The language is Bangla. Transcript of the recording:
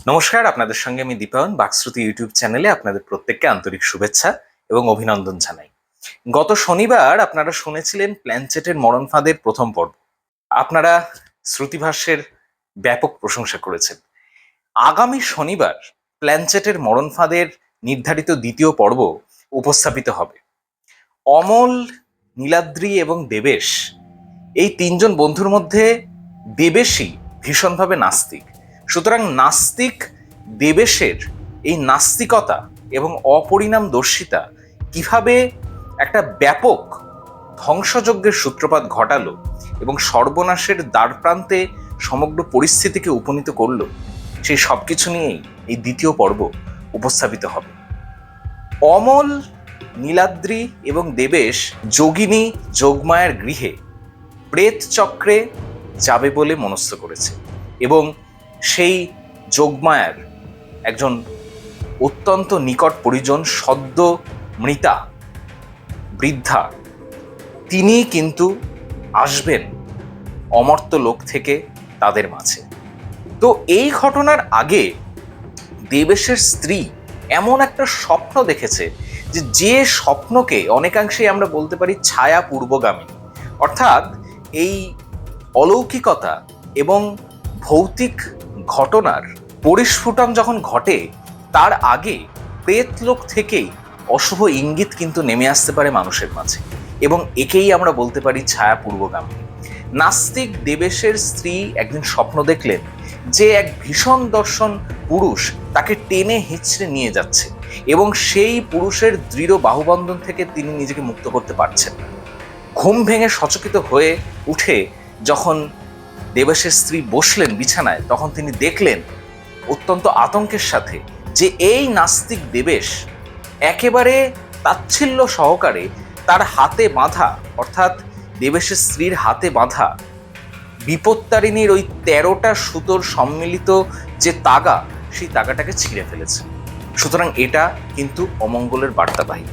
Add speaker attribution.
Speaker 1: নমস্কার, আপনাদের সঙ্গে আমি দীপায়ন বাকশ্রুতি ইউটিউব চ্যানেলে আপনাদের প্রত্যেককে আন্তরিক শুভেচ্ছা এবং অভিনন্দন জানাই। গত শনিবার আপনারা শুনেছিলেন প্ল্যানচেটের মরণ ফাঁদের প্রথম পর্ব। আপনারা শ্রুতিভাষ্যের ব্যাপক প্রশংসা করেছেন। আগামী শনিবার প্ল্যানচেটের মরণ ফাঁদের নির্ধারিত দ্বিতীয় পর্ব উপস্থাপিত হবে। অমল, নীলাদ্রি এবং দেবেশ, এই তিনজন বন্ধুর মধ্যে দেবেশই ভীষণভাবে নাস্তিক। সুতরাং নাস্তিক দেবেশের এই নাস্তিকতা এবং অপরিণামদর্শিতা কিভাবে একটা ব্যাপক ধ্বংসযজ্ঞের সূত্রপাত ঘটালো এবং সর্বনাশের দ্বারপ্রান্তে সমগ্র পরিস্থিতিকে উপনীত করলো, সেই সব কিছু নিয়েই এই দ্বিতীয় পর্ব উপস্থাপিত হবে। অমল, নীলাদ্রি এবং দেবেশ যোগিনী যোগমায়ার গৃহে প্রেত চক্রে যাবে বলে মনস্থ করেছে এবং সেই যোগমায়ার একজন অত্যন্ত নিকট পরিজন, সদ্য মৃতা বৃদ্ধা, তিনি কিন্তু আসবেন অমর্ত্য লোক থেকে তাদের মাঝে। তো এই ঘটনার আগে দেবেশের স্ত্রী এমন একটা স্বপ্ন দেখেছে যে স্বপ্নকে অনেকাংশেই আমরা বলতে পারি ছায়া পূর্বগামী, অর্থাৎ এই অলৌকিকতা এবং ভৌতিক ঘটনার পরিস্ফুটন যখন ঘটে তার আগে প্রেতলোক থেকেই অশুভ ইঙ্গিত কিন্তু নেমে আসতে পারে মানুষের মাঝে, এবং একেই আমরা বলতে পারি ছায়া পূর্বগামী। নাস্তিক দেবেশের স্ত্রী একদিন স্বপ্ন দেখলেন যে এক ভীষণ দর্শন পুরুষ তাকে টেনে হিঁচড়ে নিয়ে যাচ্ছে এবং সেই পুরুষের দৃঢ় বাহুবন্ধন থেকে তিনি নিজেকে মুক্ত করতে পারছেন না। ঘুম ভেঙে সচকিত হয়ে উঠে যখন দেবেশের স্ত্রী বসলেন বিছানায়, তখন তিনি দেখলেন অত্যন্ত আতঙ্কের সাথে যে এই নাস্তিক দেবেশ একেবারে তাচ্ছিল্য সহকারে তার হাতে বাঁধা, অর্থাৎ দেবেশের স্ত্রীর হাতে বাঁধা বিপত্তারিণীর ওই 13টা সুতোর সম্মিলিত যে তাগা, সেই তাগাটাকে ছিঁড়ে ফেলেছে। সুতরাং এটা কিন্তু অমঙ্গলের বার্তাবাহী।